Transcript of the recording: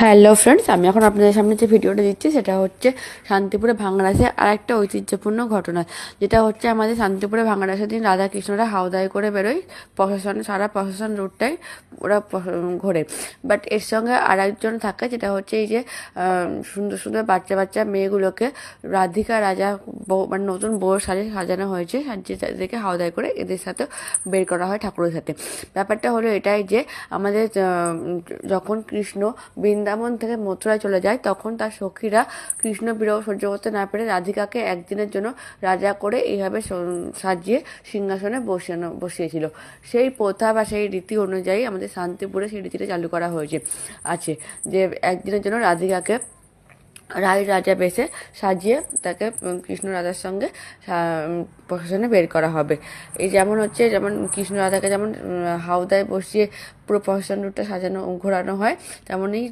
Hello friends, আমি এখন আপনাদের সামনে যে ভিডিওটা দিচ্ছি সেটা হচ্ছে শান্তিপুরে ভাঙড়াসে আর একটা ঐতিহ্যপূর্ণ ঘটনা, যেটা হচ্ছে আমাদের শান্তিপুরে ভাঙড়াসের দিন রাধা কৃষ্ণরা হাওদায় করে বেরোয়। প্রশাসন, সারা প্রশাসন রুটটাই ওরা ঘোরে। বাট এর সঙ্গে আর একজন থাকে, যেটা হচ্ছে এই যে সুন্দর সুন্দর বাচ্চা বাচ্চা মেয়েগুলোকে রাধিকা রাজা মানে নতুন বউর সাজে সাজানো হয়েছে, সাজিয়ে তাদেরকে হাওদায় করে এদের সাথে বের করা হয় ঠাকুরের সাথে। ব্যাপারটা হলো এটাই যে আমাদের যখন কৃষ্ণ বৃন্দাবন থেকে মথুরায় চলে যায়, তখন তার সখীরা কৃষ্ণ বিরহ সহ্য করতে না পেরে রাধিকাকে একদিনের জন্য রাজা করে এইভাবে সাজিয়ে সিংহাসনে বসিয়েছিল। সেই প্রথা বা সেই রীতি অনুযায়ী আমাদের শান্তিপুরে সেই রীতিটা চালু করা হয়েছে আছে, যে একদিনের জন্য রাধিকাকে রাজা বেশে সাজিয়ে তাকে কৃষ্ণ রাধার সঙ্গে প্রশাসনে বের করা হবে। এই যেমন হচ্ছে, যেমন কৃষ্ণ রাধাকে যেমন হাওদায় বসিয়ে পুরো প্রশাসন রুটটা সাজানো ঘোরানো হয়, তেমনই